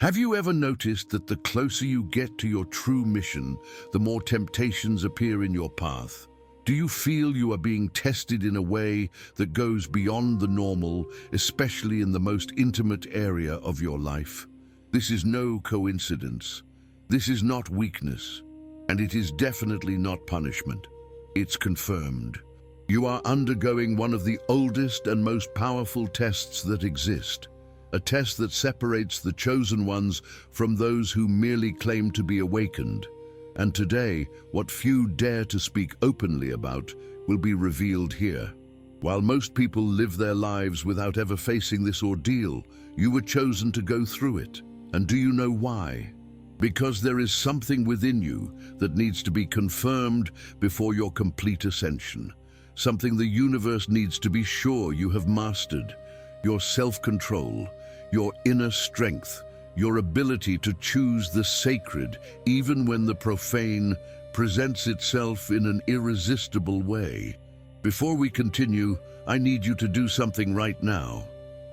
Have you ever noticed that the closer you get to your true mission, the more temptations appear in your path? Do you feel you are being tested in a way that goes beyond the normal, especially in the most intimate area of your life? This is no coincidence. This is not weakness, and it is definitely not punishment. It's confirmed. You are undergoing one of the oldest and most powerful tests that exist. A test that separates the chosen ones from those who merely claim to be awakened. And today, what few dare to speak openly about will be revealed here. While most people live their lives without ever facing this ordeal, you were chosen to go through it. And do you know why? Because there is something within you that needs to be confirmed before your complete ascension. Something the universe needs to be sure you have mastered. Your self-control, your inner strength, your ability to choose the sacred even when the profane presents itself in an irresistible way. Before we continue, I need you to do something right now.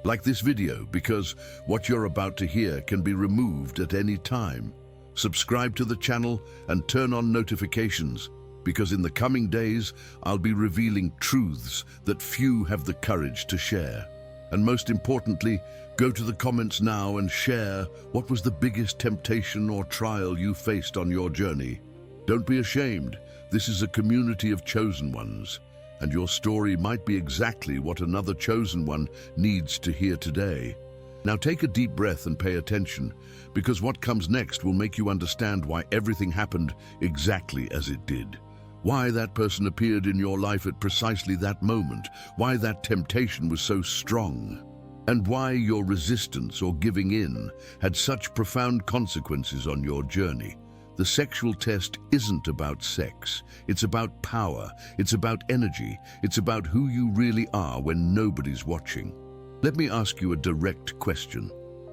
Like this video, because what you're about to hear can be removed at any time. Subscribe to the channel and turn on notifications, because in the coming days, I'll be revealing truths that few have the courage to share. And most importantly, go to the comments now and share what was the biggest temptation or trial you faced on your journey. Don't be ashamed. This is a community of chosen ones, and your story might be exactly what another chosen one needs to hear today. Now take a deep breath and pay attention, because what comes next will make you understand why everything happened exactly as it did. Why that person appeared in your life at precisely that moment, why that temptation was so strong, and why your resistance or giving in had such profound consequences on your journey. The sexual test isn't about sex, it's about power, it's about energy, it's about who you really are when nobody's watching. Let me ask you a direct question.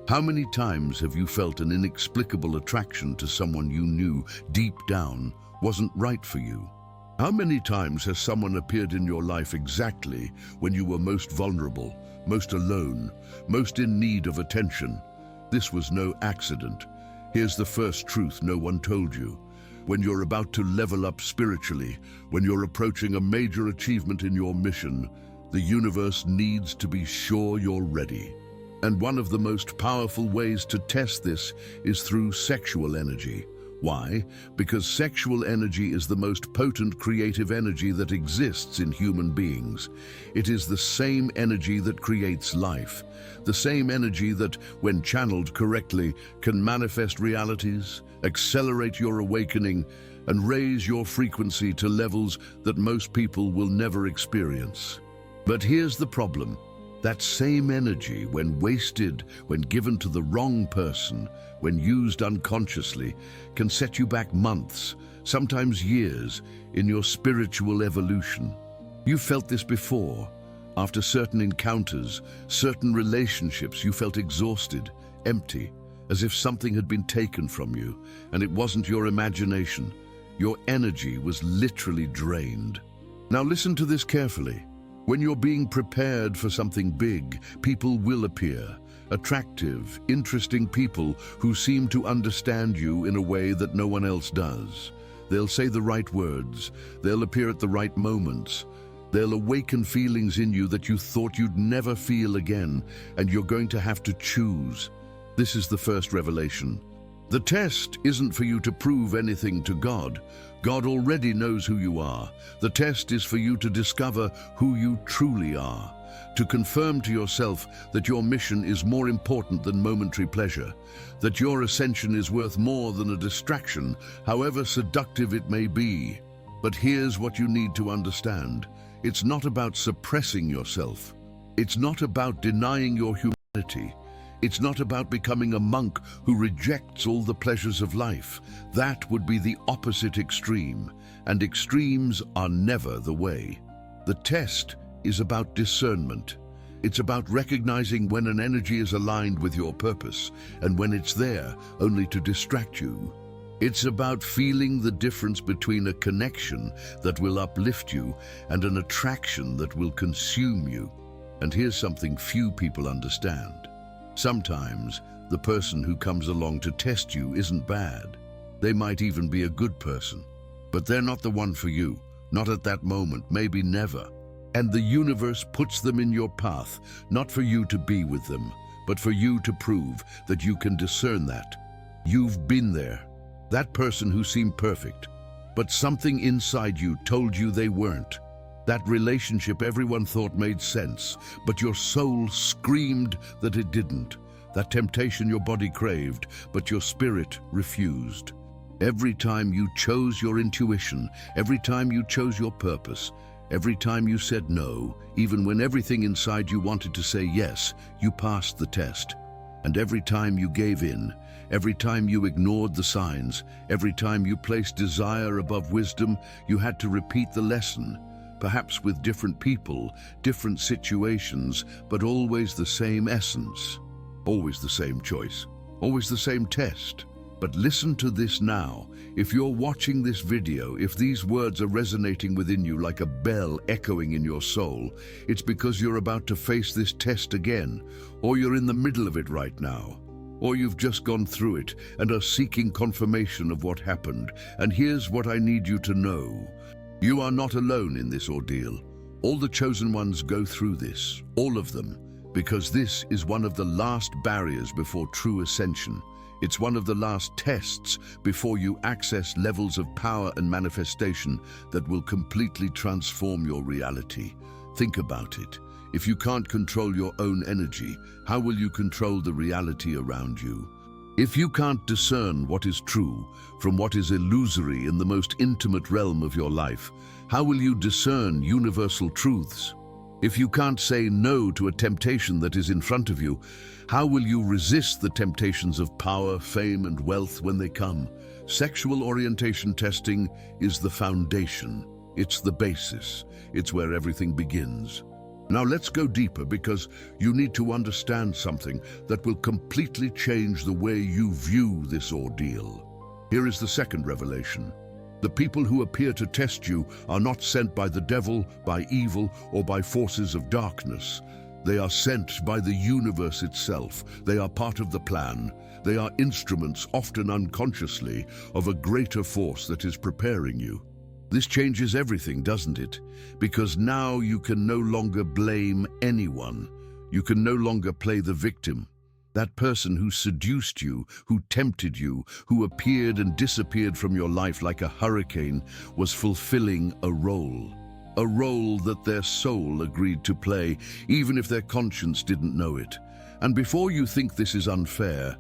How many times have you felt an inexplicable attraction to someone you knew deep down wasn't right for you? How many times has someone appeared in your life exactly when you were most vulnerable, most alone, most in need of attention? This was no accident. Here's the first truth no one told you. When you're about to level up spiritually, when you're approaching a major achievement in your mission, the universe needs to be sure you're ready. And one of the most powerful ways to test this is through sexual energy. Why? Because sexual energy is the most potent creative energy that exists in human beings. It is the same energy that creates life, the same energy that, when channeled correctly, can manifest realities, accelerate your awakening, and raise your frequency to levels that most people will never experience. But here's the problem. That same energy, when wasted, when given to the wrong person, when used unconsciously, can set you back months, sometimes years, in your spiritual evolution. You felt this before. After certain encounters, certain relationships, you felt exhausted, empty, as if something had been taken from you, and it wasn't your imagination. Your energy was literally drained. Now listen to this carefully. When you're being prepared for something big, people will appear. Attractive, interesting people who seem to understand you in a way that no one else does. They'll say the right words. They'll appear at the right moments. They'll awaken feelings in you that you thought you'd never feel again, and you're going to have to choose. This is the first revelation. The test isn't for you to prove anything to God. God already knows who you are. The test is for you to discover who you truly are, to confirm to yourself that your mission is more important than momentary pleasure, that your ascension is worth more than a distraction, however seductive it may be. But here's what you need to understand. It's not about suppressing yourself. It's not about denying your humanity. It's not about becoming a monk who rejects all the pleasures of life. That would be the opposite extreme, and extremes are never the way. The test is about discernment. It's about recognizing when an energy is aligned with your purpose, and when it's there only to distract you. It's about feeling the difference between a connection that will uplift you and an attraction that will consume you. And here's something few people understand. Sometimes The person who comes along to test you isn't bad. They might even be a good person. But they're not the one for you. Not at that moment, maybe never. And the universe puts them in your path, not for you to be with them, but for you to prove that you can discern that. You've been there. That person who seemed perfect, but something inside you told you they weren't. That relationship everyone thought made sense, but your soul screamed that it didn't. That temptation your body craved, but your spirit refused. Every time you chose your intuition, every time you chose your purpose, every time you said no, even when everything inside you wanted to say yes, you passed the test. And every time you gave in, every time you ignored the signs, every time you placed desire above wisdom, you had to repeat the lesson, perhaps with different people, different situations, but always the same essence, always the same choice, always the same test. But listen to this now. If you're watching this video, if these words are resonating within you like a bell echoing in your soul, it's because you're about to face this test again, or you're in the middle of it right now, or you've just gone through it and are seeking confirmation of what happened. And here's what I need you to know. You are not alone in this ordeal. All the chosen ones go through this, all of them, because this is one of the last barriers before true ascension. It's one of the last tests before you access levels of power and manifestation that will completely transform your reality. Think about it. If you can't control your own energy, how will you control the reality around you? If you can't discern what is true from what is illusory in the most intimate realm of your life, how will you discern universal truths? If you can't say no to a temptation that is in front of you, how will you resist the temptations of power, fame, and wealth when they come? Sexual orientation testing is the foundation. It's the basis. It's where everything begins. Now let's go deeper, because you need to understand something that will completely change the way you view this ordeal. Here is the second revelation. The people who appear to test you are not sent by the devil, by evil, or by forces of darkness. They are sent by the universe itself. They are part of the plan. They are instruments, often unconsciously, of a greater force that is preparing you. This changes everything, doesn't it? Because now you can no longer blame anyone. You can no longer play the victim. That person who seduced you, who tempted you, who appeared and disappeared from your life like a hurricane, was fulfilling a role that their soul agreed to play, even if their conscience didn't know it. And before you think this is unfair,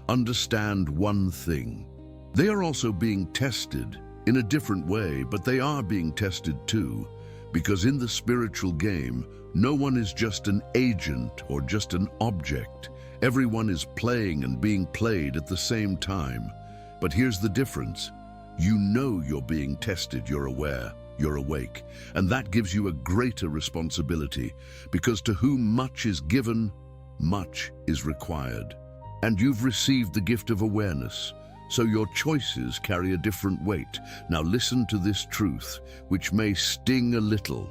understand one thing. They are also being tested in a different way, but they are being tested too, because in the spiritual game, no one is just an agent or just an object. Everyone is playing and being played at the same time. But here's the difference. You know you're being tested, you're aware, you're awake, and that gives you a greater responsibility, because to whom much is given, much is required. And you've received the gift of awareness, so your choices carry a different weight. Now listen to this truth, which may sting a little.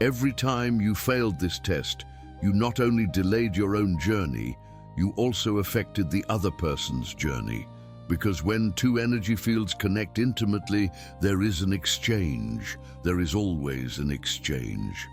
Every time you failed this test, you not only delayed your own journey, you also affected the other person's journey. Because when two energy fields connect intimately, there is an exchange. There is always an exchange.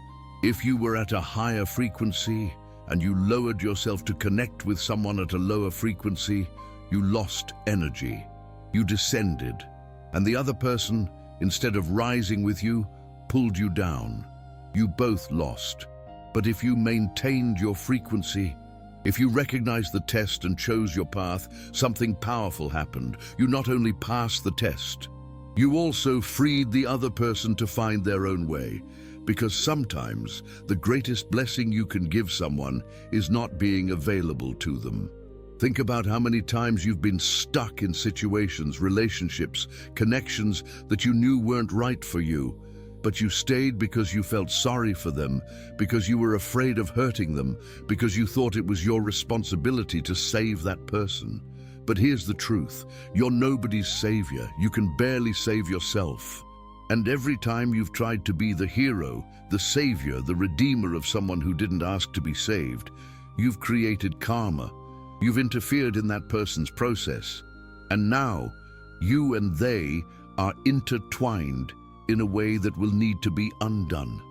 If you were at a higher frequency and you lowered yourself to connect with someone at a lower frequency, you lost energy. You descended. And the other person, instead of rising with you, pulled you down. You both lost. But if you maintained your frequency, if you recognized the test and chose your path, something powerful happened. You not only passed the test, you also freed the other person to find their own way. Because sometimes the greatest blessing you can give someone is not being available to them. Think about how many times you've been stuck in situations, relationships, connections that you knew weren't right for you. But you stayed because you felt sorry for them, because you were afraid of hurting them, because you thought it was your responsibility to save that person. But here's the truth. You're nobody's savior. You can barely save yourself. And every time you've tried to be the hero, the savior, the redeemer of someone who didn't ask to be saved, you've created karma. You've interfered in that person's process. And now, you and they are intertwined in a way that will need to be undone.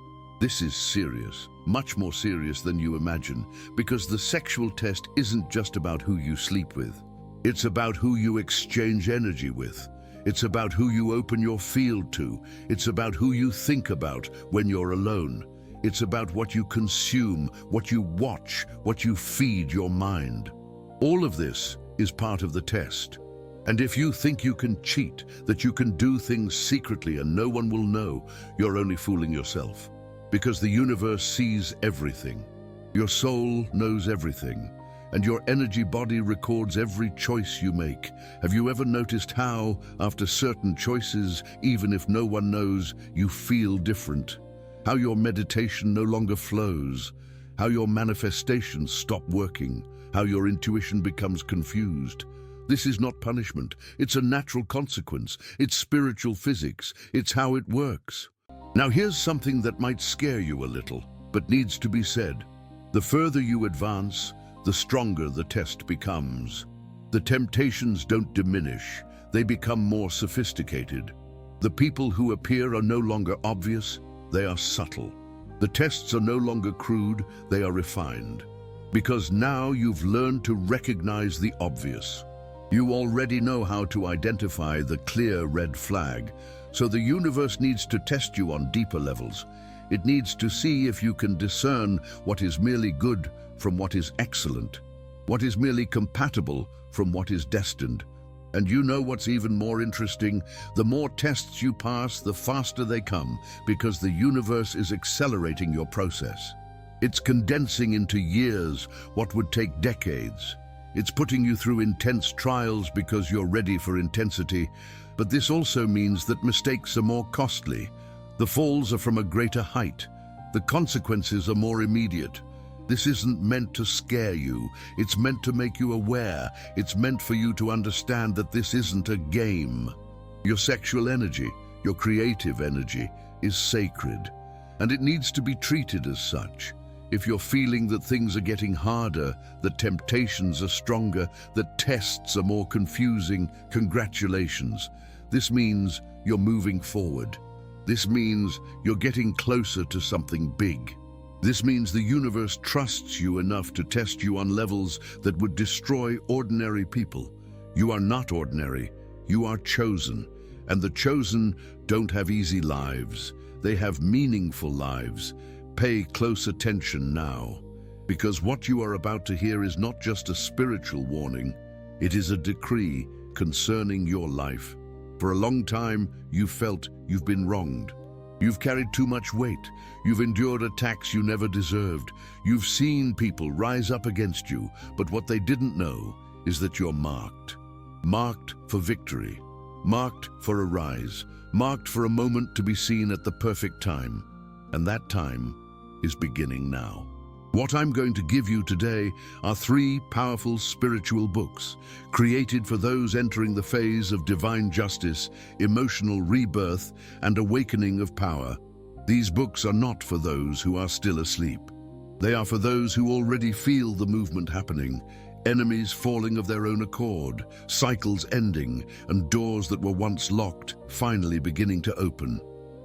This is serious, much more serious than you imagine, because the sexual test isn't just about who you sleep with. It's about who you exchange energy with. It's about who you open your field to. It's about who you think about when you're alone. It's about what you consume, what you watch, what you feed your mind. All of this is part of the test. And if you think you can cheat, that you can do things secretly and no one will know, you're only fooling yourself. Because the universe sees everything. Your soul knows everything. And your energy body records every choice you make. Have you ever noticed how, after certain choices, even if no one knows, you feel different? How your meditation no longer flows? How your manifestations stop working? How your intuition becomes confused? This is not punishment. It's a natural consequence. It's spiritual physics. It's how it works. Now here's something that might scare you a little, but needs to be said. The further you advance, the stronger the test becomes. The temptations don't diminish, they become more sophisticated. The people who appear are no longer obvious, they are subtle. The tests are no longer crude, they are refined. Because now you've learned to recognize the obvious. You already know how to identify the clear red flag, so the universe needs to test you on deeper levels. It needs to see if you can discern what is merely good from what is excellent, what is merely compatible from what is destined. And you know what's even more interesting? The more tests you pass, the faster they come, because the universe is accelerating your process. It's condensing into years what would take decades. It's putting you through intense trials because you're ready for intensity, but this also means that mistakes are more costly. The falls are from a greater height. The consequences are more immediate. This isn't meant to scare you. It's meant to make you aware. It's meant for you to understand that this isn't a game. Your sexual energy, your creative energy, is sacred, and it needs to be treated as such. If you're feeling that things are getting harder, that temptations are stronger, that tests are more confusing, congratulations. This means you're moving forward. This means you're getting closer to something big. This means the universe trusts you enough to test you on levels that would destroy ordinary people. You are not ordinary. You are chosen. And the chosen don't have easy lives. They have meaningful lives. Pay close attention now, because what you are about to hear is not just a spiritual warning. It is a decree concerning your life. For a long time, you've felt you've been wronged. You've carried too much weight. You've endured attacks you never deserved. You've seen people rise up against you, but what they didn't know is that you're marked. Marked for victory. Marked for a rise. Marked for a moment to be seen at the perfect time. And that time is beginning now. What I'm going to give you today are 3 powerful spiritual books created for those entering the phase of divine justice, emotional rebirth, and awakening of power. These books are not for those who are still asleep. They are for those who already feel the movement happening, enemies falling of their own accord, cycles ending, and doors that were once locked finally beginning to open.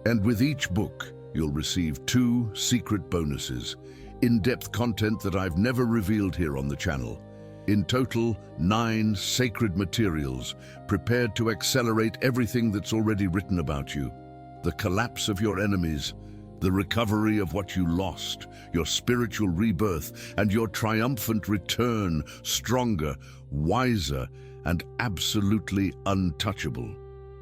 And with each book, you'll receive 2 secret bonuses. In-depth content that I've never revealed here on the channel. In total, 9 sacred materials prepared to accelerate everything that's already written about you. The collapse of your enemies, the recovery of what you lost, your spiritual rebirth, and your triumphant return, stronger, wiser, and absolutely untouchable.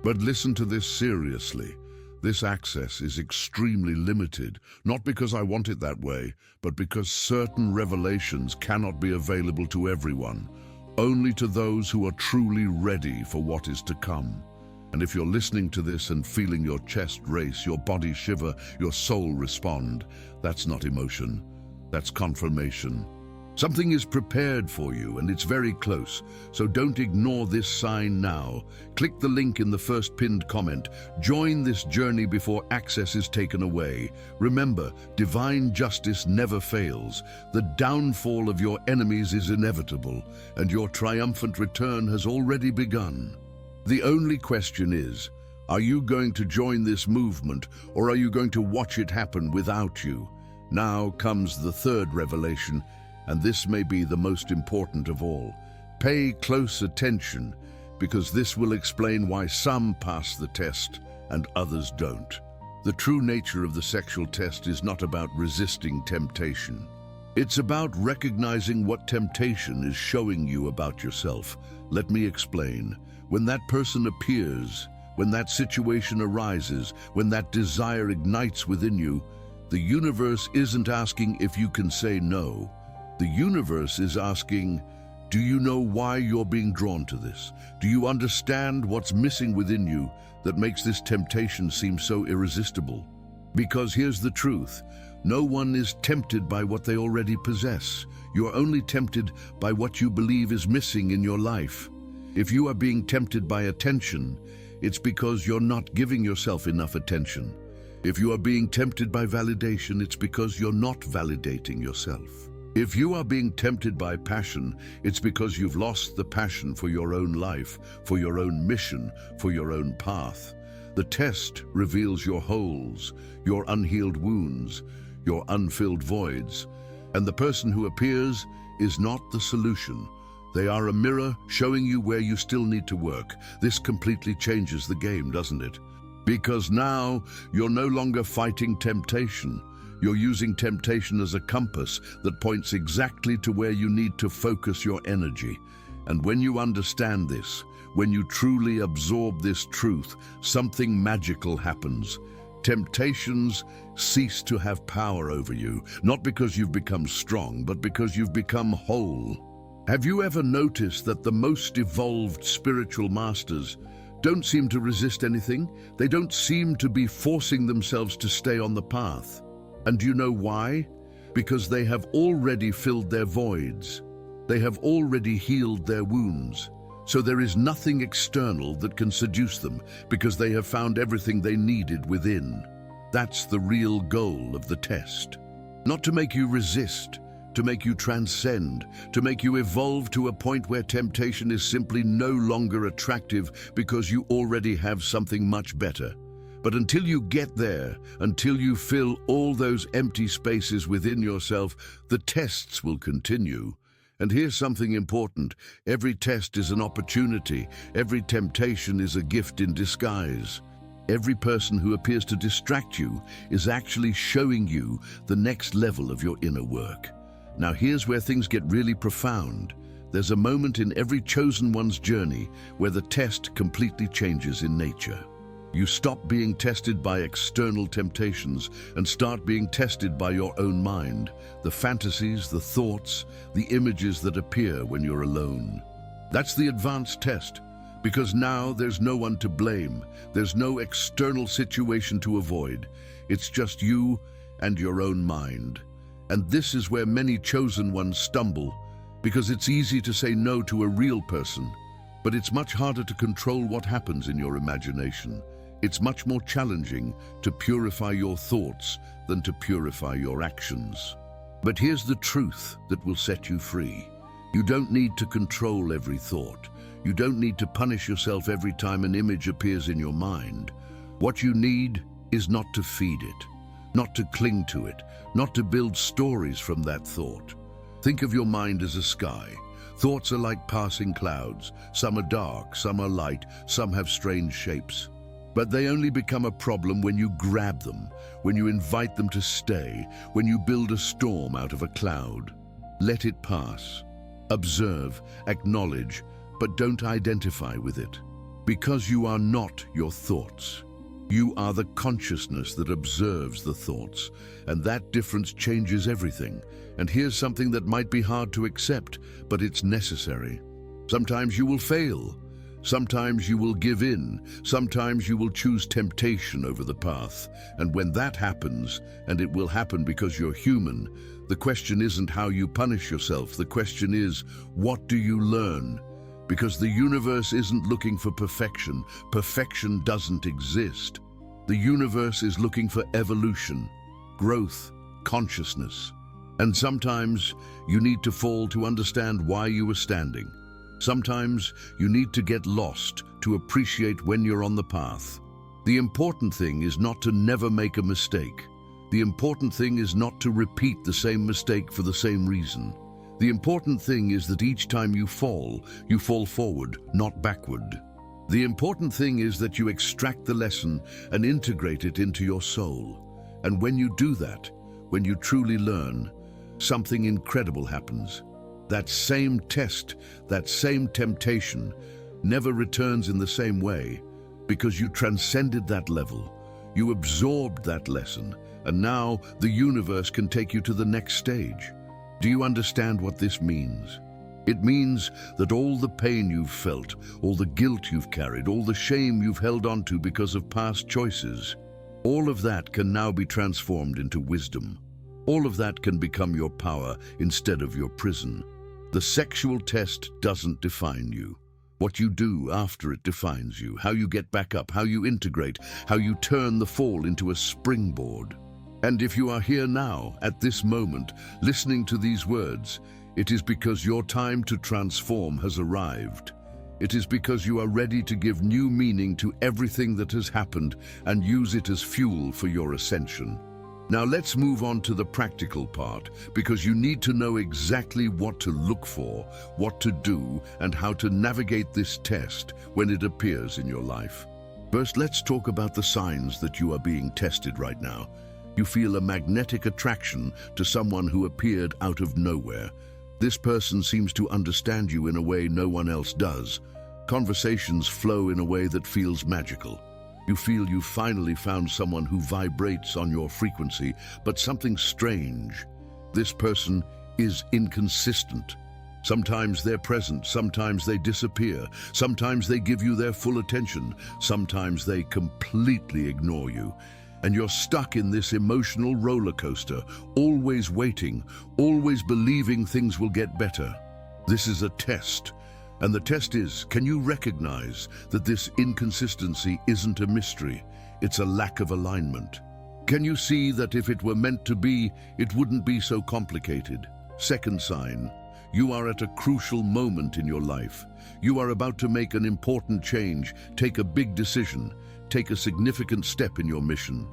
But listen to this seriously. This access is extremely limited, not because I want it that way, but because certain revelations cannot be available to everyone, only to those who are truly ready for what is to come. And if you're listening to this and feeling your chest race, your body shiver, your soul respond, that's not emotion, that's confirmation. Something is prepared for you and it's very close, so don't ignore this sign now. Click the link in the first pinned comment. Join this journey before access is taken away. Remember, divine justice never fails. The downfall of your enemies is inevitable, and your triumphant return has already begun. The only question is, are you going to join this movement, or are you going to watch it happen without you? Now comes the third revelation, and this may be the most important of all. Pay close attention, because this will explain why some pass the test and others don't. The true nature of the sexual test is not about resisting temptation. It's about recognizing what temptation is showing you about yourself. Let me explain. When that person appears, when that situation arises, when that desire ignites within you, the universe isn't asking if you can say no. The universe is asking, do you know why you're being drawn to this? Do you understand what's missing within you that makes this temptation seem so irresistible? Because here's the truth. No one is tempted by what they already possess. You're only tempted by what you believe is missing in your life. If you are being tempted by attention, it's because you're not giving yourself enough attention. If you are being tempted by validation, it's because you're not validating yourself. If you are being tempted by passion, it's because you've lost the passion for your own life, for your own mission, for your own path. The test reveals your holes, your unhealed wounds, your unfilled voids. And the person who appears is not the solution. They are a mirror showing you where you still need to work. This completely changes the game, doesn't it? Because now you're no longer fighting temptation. You're using temptation as a compass that points exactly to where you need to focus your energy. And when you understand this, when you truly absorb this truth, something magical happens. Temptations cease to have power over you, not because you've become strong, but because you've become whole. Have you ever noticed that the most evolved spiritual masters don't seem to resist anything? They don't seem to be forcing themselves to stay on the path. And do you know why? Because they have already filled their voids. They have already healed their wounds. So there is nothing external that can seduce them, because they have found everything they needed within. That's the real goal of the test. Not to make you resist, to make you transcend, to make you evolve to a point where temptation is simply no longer attractive because you already have something much better. But until you get there, until you fill all those empty spaces within yourself, the tests will continue. And here's something important. Every test is an opportunity. Every temptation is a gift in disguise. Every person who appears to distract you is actually showing you the next level of your inner work. Now here's where things get really profound. There's a moment in every chosen one's journey where the test completely changes in nature. You stop being tested by external temptations and start being tested by your own mind, the fantasies, the thoughts, the images that appear when you're alone. That's the advanced test, because now there's no one to blame. There's no external situation to avoid. It's just you and your own mind. And this is where many chosen ones stumble, because it's easy to say no to a real person, but it's much harder to control what happens in your imagination. It's much more challenging to purify your thoughts than to purify your actions. But here's the truth that will set you free. You don't need to control every thought. You don't need to punish yourself every time an image appears in your mind. What you need is not to feed it, not to cling to it, not to build stories from that thought. Think of your mind as a sky. Thoughts are like passing clouds. Some are dark, some are light, some have strange shapes. But they only become a problem when you grab them, when you invite them to stay, when you build a storm out of a cloud. Let it pass. Observe, acknowledge, but don't identify with it. Because you are not your thoughts. You are the consciousness that observes the thoughts, and that difference changes everything. And here's something that might be hard to accept, but it's necessary. Sometimes you will fail. Sometimes you will give in. Sometimes you will choose temptation over the path. And when that happens, and it will happen because you're human, The question isn't how you punish yourself. The question is, what do you learn? Because the universe isn't looking for perfection. Perfection doesn't exist. The universe is looking for evolution, growth, consciousness. And sometimes you need to fall to understand why you were standing. Sometimes you need to get lost to appreciate when you're on the path. The important thing is not to never make a mistake. The important thing is not to repeat the same mistake for the same reason. The important thing is that each time you fall forward, not backward. The important thing is that you extract the lesson and integrate it into your soul. And when you do that, when you truly learn, something incredible happens. That same test, that same temptation, never returns in the same way, because you transcended that level. You absorbed that lesson, and now the universe can take you to the next stage. Do you understand what this means? It means that all the pain you've felt, all the guilt you've carried, all the shame you've held on to because of past choices, all of that can now be transformed into wisdom. All of that can become your power instead of your prison. The sexual test doesn't define you. What you do after it defines you, how you get back up, how you integrate, how you turn the fall into a springboard. And if you are here now, at this moment, listening to these words, it is because your time to transform has arrived. It is because you are ready to give new meaning to everything that has happened and use it as fuel for your ascension. Now let's move on to the practical part, because you need to know exactly what to look for, what to do, and how to navigate this test when it appears in your life. First, let's talk about the signs that you are being tested right now. You feel a magnetic attraction to someone who appeared out of nowhere. This person seems to understand you in a way no one else does. Conversations flow in a way that feels magical. You feel you finally found someone who vibrates on your frequency, but something strange. This person is inconsistent. Sometimes they're present, sometimes they disappear, sometimes they give you their full attention, sometimes they completely ignore you. And you're stuck in this emotional roller coaster, always waiting, always believing things will get better. This is a test. And the test is, can you recognize that this inconsistency isn't a mystery? It's a lack of alignment. Can you see that if it were meant to be, it wouldn't be so complicated? Second sign, you are at a crucial moment in your life. You are about to make an important change, take a big decision, take a significant step in your mission.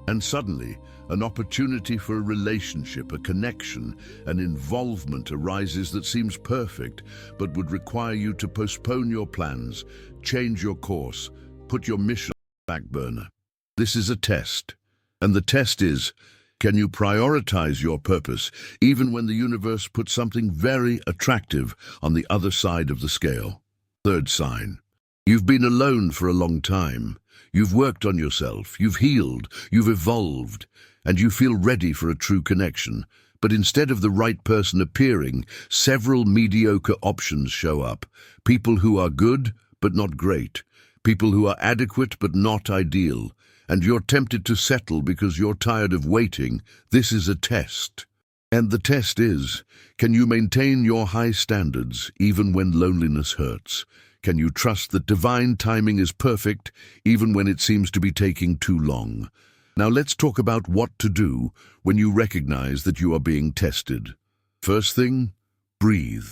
And suddenly, an opportunity for a relationship, a connection, an involvement arises that seems perfect, but would require you to postpone your plans, change your course, put your mission on the back burner. This is a test. And the test is, can you prioritize your purpose, even when the universe puts something very attractive on the other side of the scale? Third sign, you've been alone for a long time. You've worked on yourself, you've healed, you've evolved, and you feel ready for a true connection. But instead of the right person appearing, several mediocre options show up. People who are good, but not great. People who are adequate, but not ideal. And you're tempted to settle because you're tired of waiting. This is a test. And the test is, can you maintain your high standards even when loneliness hurts? Can you trust that divine timing is perfect, even when it seems to be taking too long? Now let's talk about what to do when you recognize that you are being tested. First thing, breathe.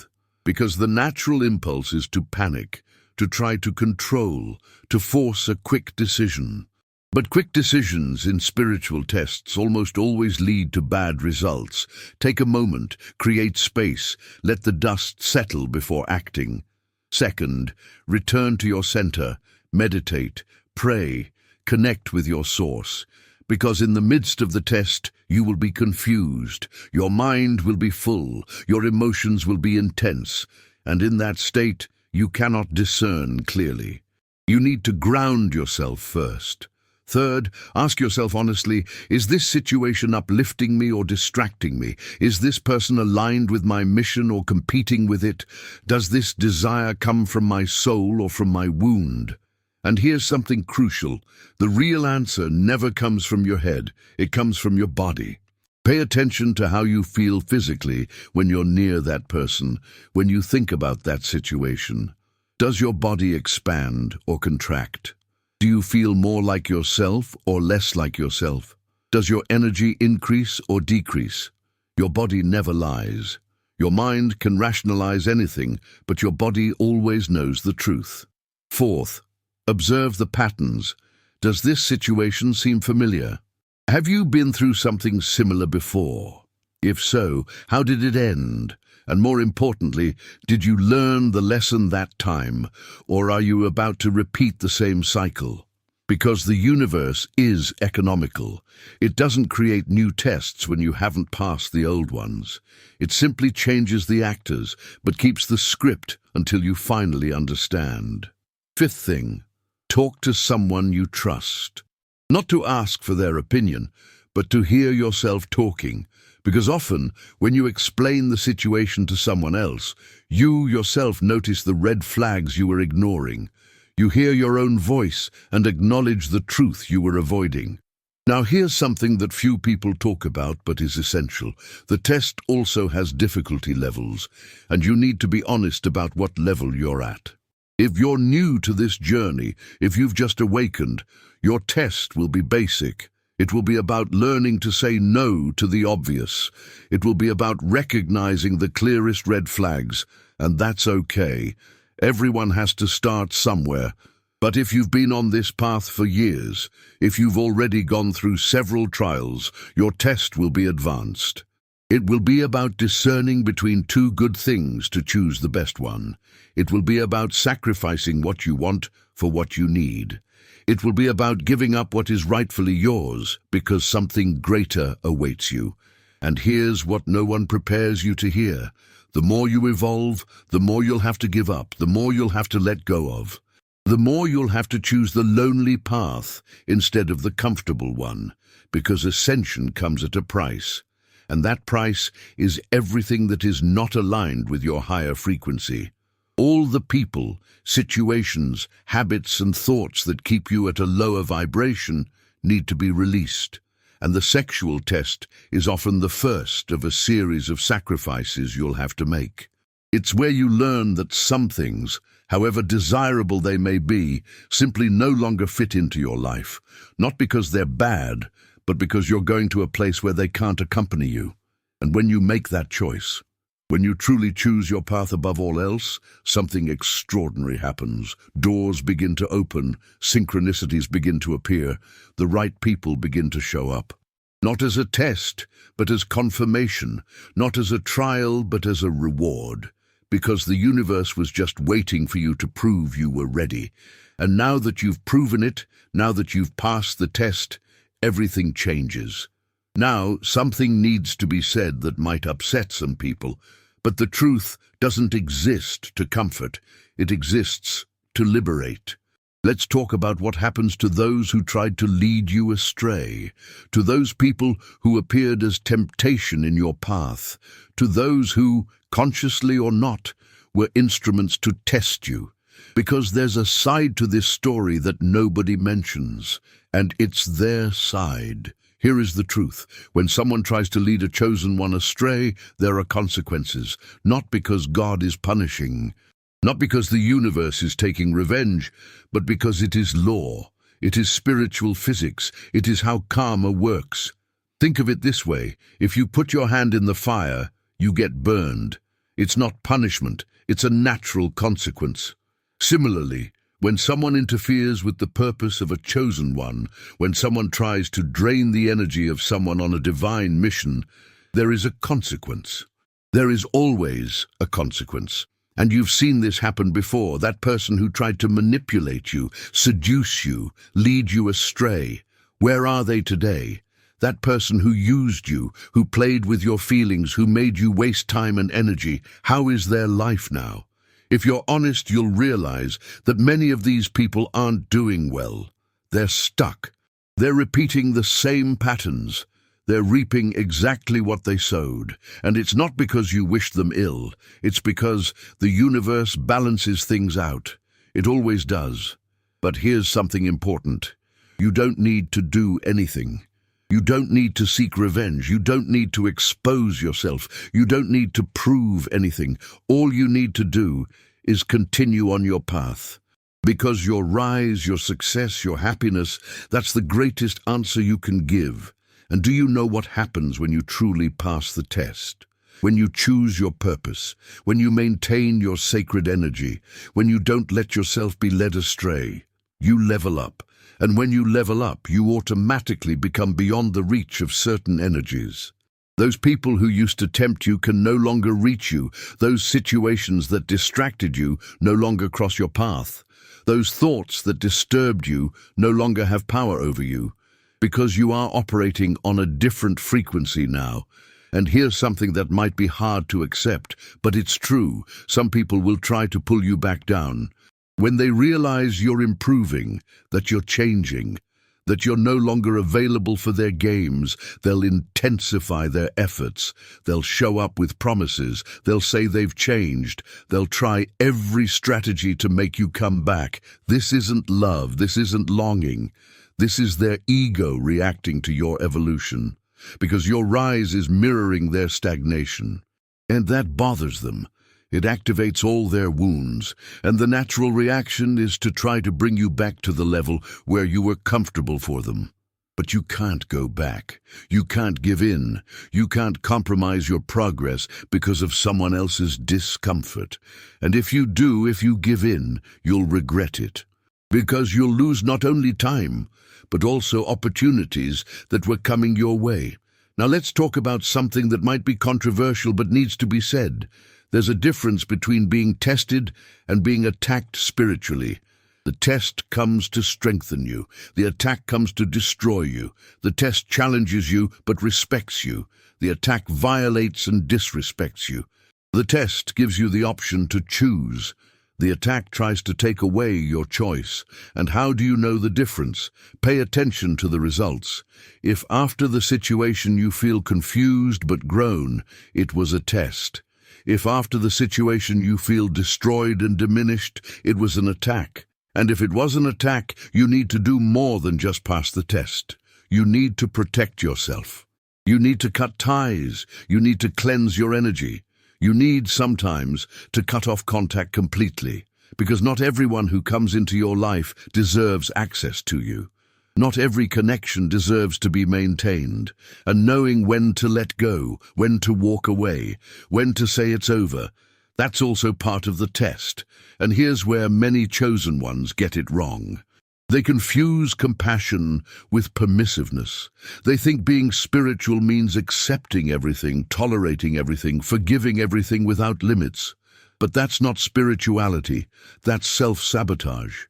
Because the natural impulse is to panic, to try to control, to force a quick decision. But quick decisions in spiritual tests almost always lead to bad results. Take a moment, create space, let the dust settle before acting. Second, return to your center, meditate, pray, connect with your source. Because in the midst of the test, you will be confused, your mind will be full, your emotions will be intense, and in that state, you cannot discern clearly. You need to ground yourself first. Third, ask yourself honestly, is this situation uplifting me or distracting me? Is this person aligned with my mission or competing with it? Does this desire come from my soul or from my wound? And here's something crucial. The real answer never comes from your head. It comes from your body. Pay attention to how you feel physically when you're near that person, when you think about that situation. Does your body expand or contract? Do you feel more like yourself or less like yourself? Does your energy increase or decrease? Your body never lies. Your mind can rationalize anything, but your body always knows the truth. Fourth, observe the patterns. Does this situation seem familiar? Have you been through something similar before? If so, how did it end? And more importantly, did you learn the lesson that time, or are you about to repeat the same cycle? Because the universe is economical. It doesn't create new tests when you haven't passed the old ones. It simply changes the actors, but keeps the script until you finally understand. Fifth thing, talk to someone you trust. Not to ask for their opinion, but to hear yourself talking. Because often, when you explain the situation to someone else, you yourself notice the red flags you were ignoring. You hear your own voice and acknowledge the truth you were avoiding. Now here's something that few people talk about but is essential. The test also has difficulty levels, and you need to be honest about what level you're at. If you're new to this journey, if you've just awakened, your test will be basic. It will be about learning to say no to the obvious. It will be about recognizing the clearest red flags, and that's okay. Everyone has to start somewhere. But if you've been on this path for years, if you've already gone through several trials, your test will be advanced. It will be about discerning between two good things to choose the best one. It will be about sacrificing what you want for what you need. It will be about giving up what is rightfully yours because something greater awaits you. And here's what no one prepares you to hear. The more you evolve, the more you'll have to give up, the more you'll have to let go of. The more you'll have to choose the lonely path instead of the comfortable one, because ascension comes at a price. And that price is everything that is not aligned with your higher frequency. All the people, situations, habits and thoughts that keep you at a lower vibration need to be released. And the sexual test is often the first of a series of sacrifices you'll have to make. It's where you learn that some things, however desirable they may be, simply no longer fit into your life, not because they're bad, but because you're going to a place where they can't accompany you. And when you make that choice, when you truly choose your path above all else, something extraordinary happens. Doors begin to open, synchronicities begin to appear, the right people begin to show up. Not as a test, but as confirmation, not as a trial, but as a reward. Because the universe was just waiting for you to prove you were ready. And now that you've proven it, now that you've passed the test, everything changes. Now, something needs to be said that might upset some people, but the truth doesn't exist to comfort. It exists to liberate. Let's talk about what happens to those who tried to lead you astray, to those people who appeared as temptation in your path, to those who, consciously or not, were instruments to test you. Because there's a side to this story that nobody mentions, and it's their side. Here is the truth. When someone tries to lead a chosen one astray, there are consequences, not because God is punishing, not because the universe is taking revenge, but because it is law. It is spiritual physics. It is how karma works. Think of it this way. If you put your hand in the fire, you get burned. It's not punishment. It's a natural consequence. Similarly, when someone interferes with the purpose of a chosen one, when someone tries to drain the energy of someone on a divine mission, there is a consequence. There is always a consequence. And you've seen this happen before, that person who tried to manipulate you, seduce you, lead you astray. Where are they today? That person who used you, who played with your feelings, who made you waste time and energy, how is their life now? If you're honest, you'll realize that many of these people aren't doing well. They're stuck. They're repeating the same patterns. They're reaping exactly what they sowed. And it's not because you wish them ill. It's because the universe balances things out. It always does. But here's something important. You don't need to do anything. You don't need to seek revenge. You don't need to expose yourself. You don't need to prove anything. All you need to do is continue on your path. Because your rise, your success, your happiness, that's the greatest answer you can give. And do you know what happens when you truly pass the test? When you choose your purpose, when you maintain your sacred energy, when you don't let yourself be led astray, you level up. And when you level up, you automatically become beyond the reach of certain energies. Those people who used to tempt you can no longer reach you. Those situations that distracted you no longer cross your path. Those thoughts that disturbed you no longer have power over you, because you are operating on a different frequency now. And here's something that might be hard to accept, but it's true. Some people will try to pull you back down. When they realize you're improving, that you're changing, that you're no longer available for their games, they'll intensify their efforts. They'll show up with promises. They'll say they've changed. They'll try every strategy to make you come back. This isn't love. This isn't longing. This is their ego reacting to your evolution, because your rise is mirroring their stagnation. And that bothers them. It activates all their wounds, and the natural reaction is to try to bring you back to the level where you were comfortable for them. But you can't go back. You can't give in. You can't compromise your progress because of someone else's discomfort. And if you do, if you give in, you'll regret it. Because you'll lose not only time, but also opportunities that were coming your way. Now let's talk about something that might be controversial but needs to be said. There's a difference between being tested and being attacked spiritually. The test comes to strengthen you. The attack comes to destroy you. The test challenges you but respects you. The attack violates and disrespects you. The test gives you the option to choose. The attack tries to take away your choice. And how do you know the difference? Pay attention to the results. If after the situation you feel confused but grown, it was a test. If after the situation you feel destroyed and diminished, it was an attack. And if it was an attack, you need to do more than just pass the test. You need to protect yourself. You need to cut ties. You need to cleanse your energy. You need sometimes to cut off contact completely, because not everyone who comes into your life deserves access to you. Not every connection deserves to be maintained, and knowing when to let go, when to walk away, when to say it's over, that's also part of the test. And here's where many chosen ones get it wrong. They confuse compassion with permissiveness. They think being spiritual means accepting everything, tolerating everything, forgiving everything without limits. But that's not spirituality, that's self-sabotage.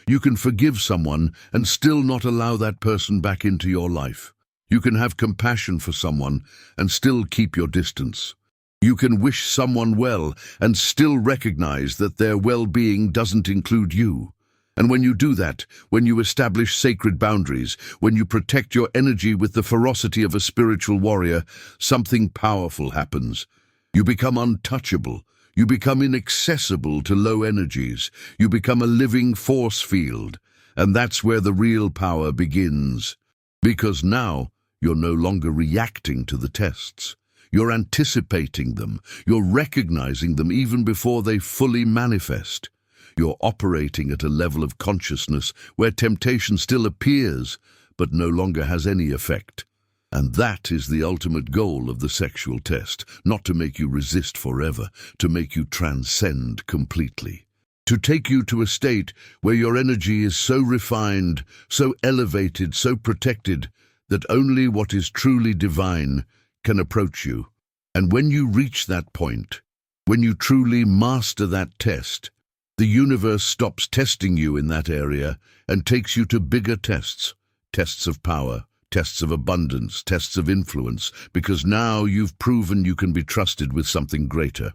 You can forgive someone and still not allow that person back into your life. You can have compassion for someone and still keep your distance. You can wish someone well and still recognize that their well-being doesn't include you. And when you do that, when you establish sacred boundaries, when you protect your energy with the ferocity of a spiritual warrior, something powerful happens. You become untouchable. You become inaccessible to low energies. You become a living force field. And that's where the real power begins. Because now, you're no longer reacting to the tests. You're anticipating them. You're recognizing them even before they fully manifest. You're operating at a level of consciousness where temptation still appears, but no longer has any effect. And that is the ultimate goal of the sexual test, not to make you resist forever, to make you transcend completely. To take you to a state where your energy is so refined, so elevated, so protected, that only what is truly divine can approach you. And when you reach that point, when you truly master that test, the universe stops testing you in that area and takes you to bigger tests, tests of power, tests of abundance, tests of influence, because now you've proven you can be trusted with something greater.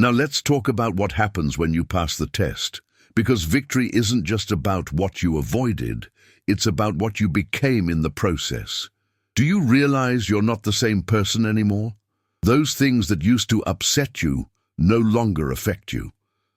Now let's talk about what happens when you pass the test, because victory isn't just about what you avoided, it's about what you became in the process. Do you realize you're not the same person anymore? Those things that used to upset you no longer affect you.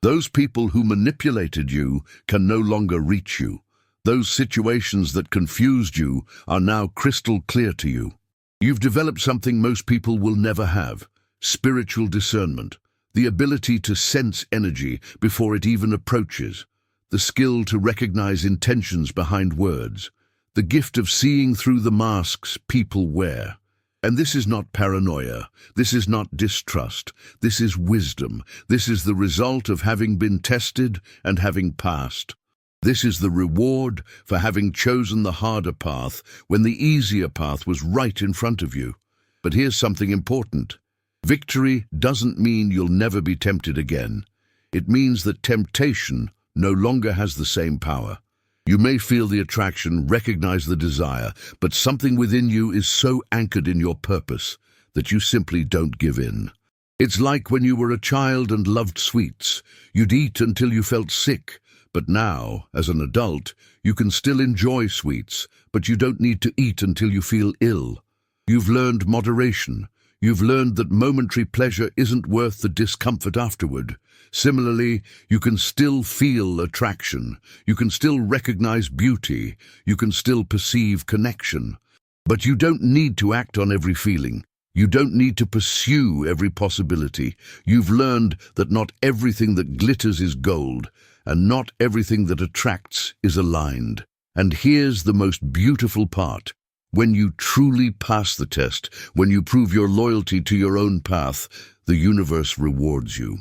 Those people who manipulated you can no longer reach you. Those situations that confused you are now crystal clear to you. You've developed something most people will never have: spiritual discernment, the ability to sense energy before it even approaches, the skill to recognize intentions behind words, the gift of seeing through the masks people wear. And this is not paranoia, this is not distrust, this is wisdom. This is the result of having been tested and having passed. This is the reward for having chosen the harder path when the easier path was right in front of you. But here's something important. Victory doesn't mean you'll never be tempted again. It means that temptation no longer has the same power. You may feel the attraction, recognize the desire, but something within you is so anchored in your purpose that you simply don't give in. It's like when you were a child and loved sweets. You'd eat until you felt sick. But now, as an adult, you can still enjoy sweets, but you don't need to eat until you feel ill. You've learned moderation. You've learned that momentary pleasure isn't worth the discomfort afterward. Similarly, you can still feel attraction. You can still recognize beauty. You can still perceive connection. But you don't need to act on every feeling. You don't need to pursue every possibility. You've learned that not everything that glitters is gold, and not everything that attracts is aligned. And here's the most beautiful part. When you truly pass the test, when you prove your loyalty to your own path, the universe rewards you.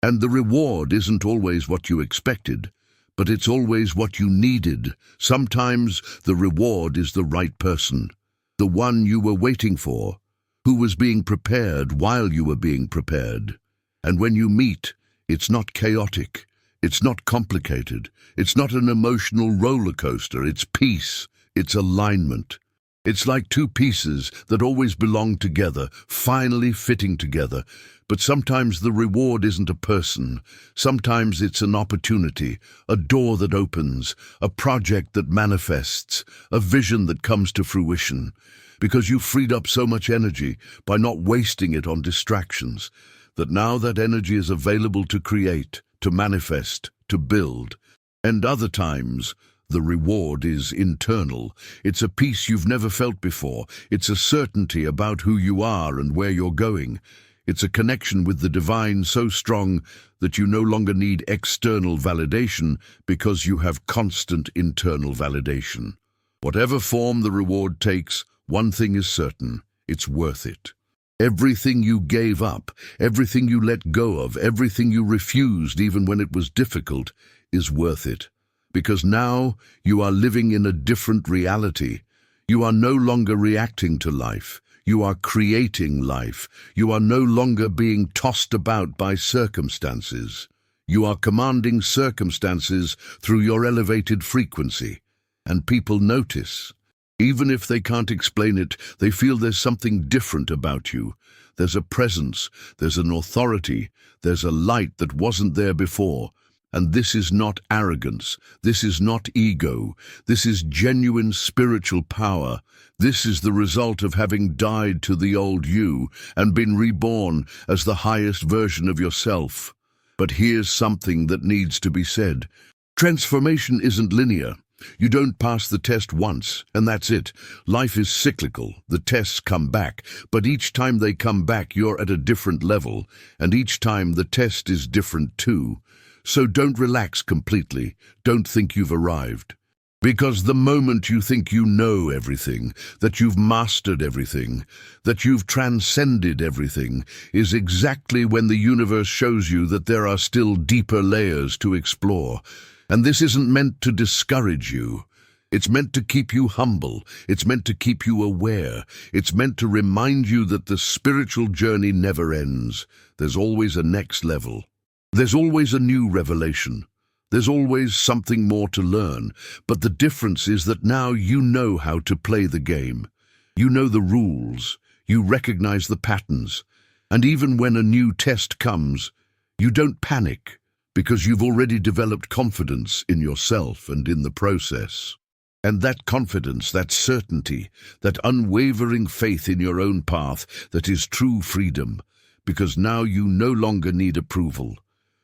And the reward isn't always what you expected, but it's always what you needed. Sometimes the reward is the right person, the one you were waiting for, who was being prepared while you were being prepared. And when you meet, it's not chaotic. It's not complicated. It's not an emotional roller coaster. It's peace. It's alignment. It's like two pieces that always belong together, finally fitting together. But sometimes the reward isn't a person. Sometimes it's an opportunity, a door that opens, a project that manifests, a vision that comes to fruition. Because you've freed up so much energy by not wasting it on distractions, that now that energy is available to create, to manifest, to build. And other times, the reward is internal. It's a peace you've never felt before. It's a certainty about who you are and where you're going. It's a connection with the divine so strong that you no longer need external validation because you have constant internal validation. Whatever form the reward takes, one thing is certain: it's worth it. Everything you gave up, everything you let go of, everything you refused even when it was difficult, is worth it. Because now you are living in a different reality. You are no longer reacting to life. You are creating life. You are no longer being tossed about by circumstances. You are commanding circumstances through your elevated frequency. And people notice. Even if they can't explain it, they feel there's something different about you. There's a presence, there's an authority, there's a light that wasn't there before. And this is not arrogance, this is not ego, this is genuine spiritual power. This is the result of having died to the old you and been reborn as the highest version of yourself. But here's something that needs to be said. Transformation isn't linear. You don't pass the test once, and that's it. Life is cyclical. The tests come back, but each time they come back, you're at a different level, and each time the test is different too. So don't relax completely. Don't think you've arrived. Because the moment you think you know everything, that you've mastered everything, that you've transcended everything, is exactly when the universe shows you that there are still deeper layers to explore. And this isn't meant to discourage you. It's meant to keep you humble. It's meant to keep you aware. It's meant to remind you that the spiritual journey never ends. There's always a next level. There's always a new revelation. There's always something more to learn. But the difference is that now you know how to play the game. You know the rules. You recognize the patterns. And even when a new test comes, you don't panic, because you've already developed confidence in yourself and in the process. And that confidence, that certainty, that unwavering faith in your own path, that is true freedom, because now you no longer need approval.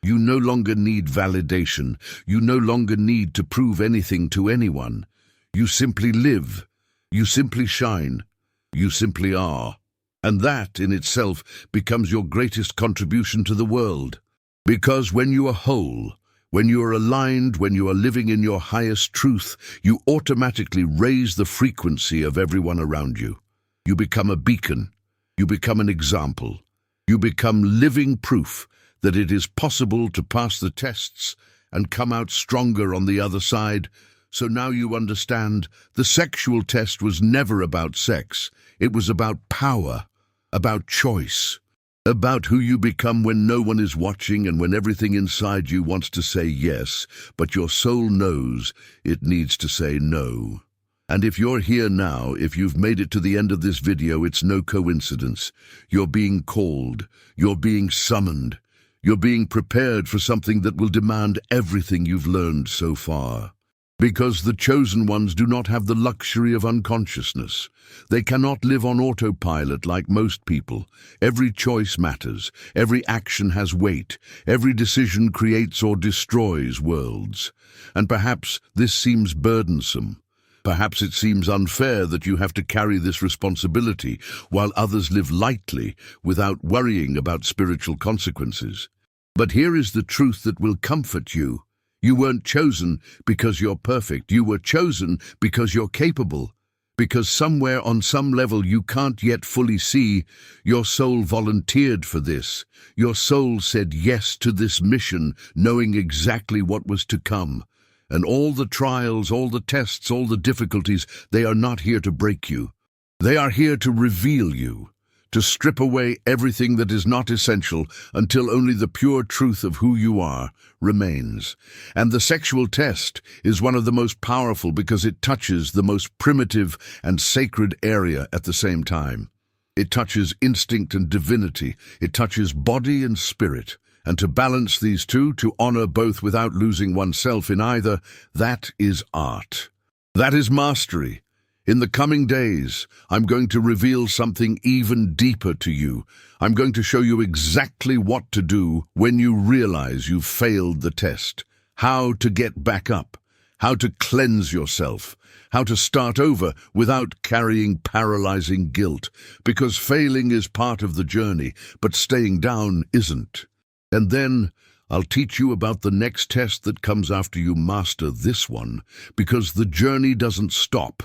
You no longer need validation. You no longer need to prove anything to anyone. You simply live. You simply shine. You simply are. And that, in itself, becomes your greatest contribution to the world. Because when you are whole, when you are aligned, when you are living in your highest truth, you automatically raise the frequency of everyone around you. You become a beacon. You become an example. You become living proof that it is possible to pass the tests and come out stronger on the other side. So now you understand the sexual test was never about sex. It was about power, about choice, about who you become when no one is watching and when everything inside you wants to say yes, but your soul knows it needs to say no. And if you're here now, if you've made it to the end of this video, it's no coincidence. You're being called. You're being summoned. You're being prepared for something that will demand everything you've learned so far. Because the chosen ones do not have the luxury of unconsciousness. They cannot live on autopilot like most people. Every choice matters. Every action has weight. Every decision creates or destroys worlds. And perhaps this seems burdensome. Perhaps it seems unfair that you have to carry this responsibility while others live lightly without worrying about spiritual consequences. But here is the truth that will comfort you. You weren't chosen because you're perfect. You were chosen because you're capable. Because somewhere on some level you can't yet fully see, your soul volunteered for this. Your soul said yes to this mission, knowing exactly what was to come. And all the trials, all the tests, all the difficulties, they are not here to break you. They are here to reveal you, to strip away everything that is not essential until only the pure truth of who you are remains. And the sexual test is one of the most powerful because it touches the most primitive and sacred area at the same time. It touches instinct and divinity. It touches body and spirit. And to balance these two, to honor both without losing oneself in either, that is art. That is mastery. In the coming days, I'm going to reveal something even deeper to you. I'm going to show you exactly what to do when you realize you've failed the test, how to get back up, how to cleanse yourself, how to start over without carrying paralyzing guilt, because failing is part of the journey, but staying down isn't. And then I'll teach you about the next test that comes after you master this one, because the journey doesn't stop.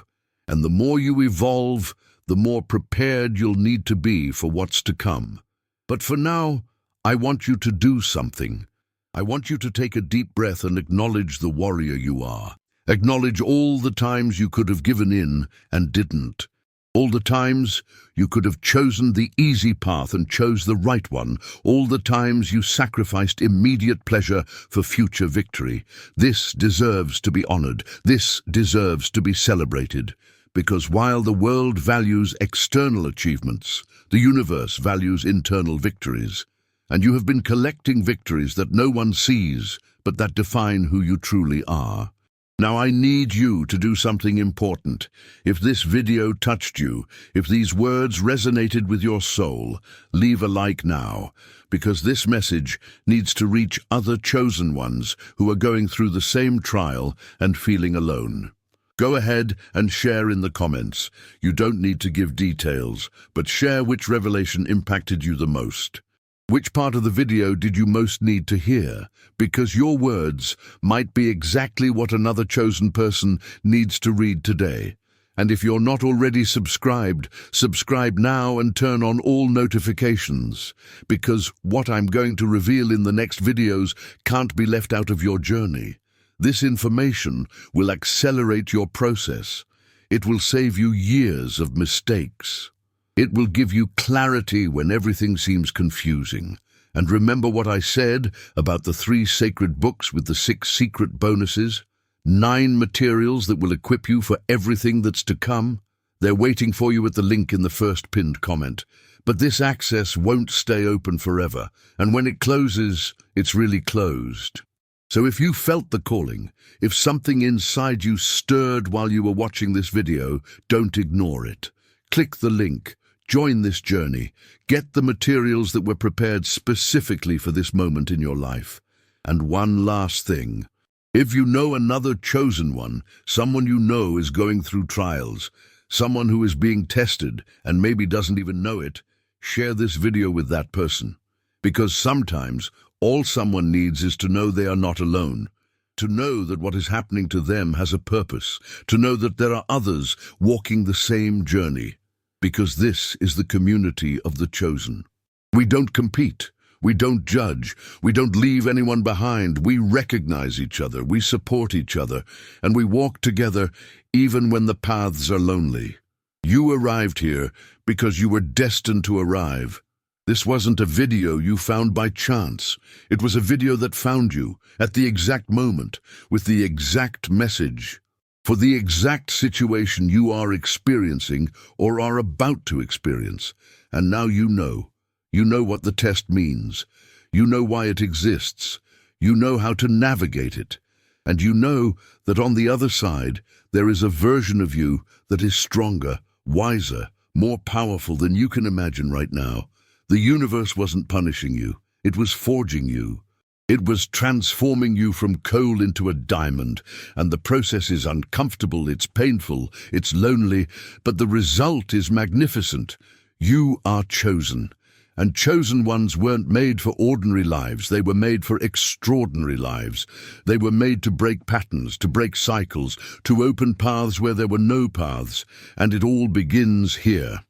And the more you evolve, the more prepared you'll need to be for what's to come. But for now, I want you to do something. I want you to take a deep breath and acknowledge the warrior you are. Acknowledge all the times you could have given in and didn't. All the times you could have chosen the easy path and chose the right one. All the times you sacrificed immediate pleasure for future victory. This deserves to be honored. This deserves to be celebrated. Because while the world values external achievements, the universe values internal victories. And you have been collecting victories that no one sees, but that define who you truly are. Now I need you to do something important. If this video touched you, if these words resonated with your soul, leave a like now, because this message needs to reach other chosen ones who are going through the same trial and feeling alone. Go ahead and share in the comments. You don't need to give details, but share which revelation impacted you the most. Which part of the video did you most need to hear? Because your words might be exactly what another chosen person needs to read today. And if you're not already subscribed, subscribe now and turn on all notifications. Because what I'm going to reveal in the next videos can't be left out of your journey. This information will accelerate your process. It will save you years of mistakes. It will give you clarity when everything seems confusing. And remember what I said about the 3 sacred books with the 6 secret bonuses? 9 materials that will equip you for everything that's to come? They're waiting for you at the link in the first pinned comment. But this access won't stay open forever. And when it closes, it's really closed. So if you felt the calling, if something inside you stirred while you were watching this video, don't ignore it. Click the link. Join this journey. Get the materials that were prepared specifically for this moment in your life. And one last thing. If you know another chosen one, someone you know is going through trials, someone who is being tested and maybe doesn't even know it, share this video with that person. Because sometimes all someone needs is to know they are not alone, to know that what is happening to them has a purpose, to know that there are others walking the same journey. Because this is the community of the chosen. We don't compete. We don't judge. We don't leave anyone behind. We recognize each other. We support each other. And we walk together even when the paths are lonely. You arrived here because you were destined to arrive. This wasn't a video you found by chance. It was a video that found you at the exact moment, with the exact message, for the exact situation you are experiencing or are about to experience. And now you know. You know what the test means. You know why it exists. You know how to navigate it. And you know that on the other side, there is a version of you that is stronger, wiser, more powerful than you can imagine right now. The universe wasn't punishing you. It was forging you. It was transforming you from coal into a diamond. And the process is uncomfortable, it's painful, it's lonely, but the result is magnificent. You are chosen. And chosen ones weren't made for ordinary lives. They were made for extraordinary lives. They were made to break patterns, to break cycles, to open paths where there were no paths. And it all begins here,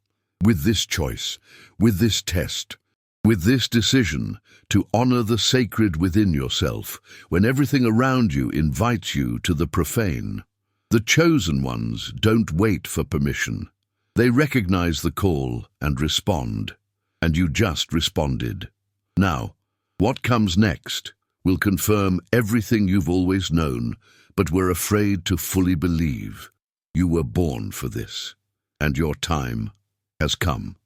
with this choice, with this test, with this decision to honor the sacred within yourself when everything around you invites you to the profane. The chosen ones don't wait for permission. They recognize the call and respond. And you just responded. Now, what comes next will confirm everything you've always known, but were afraid to fully believe. You were born for this, and your time has come.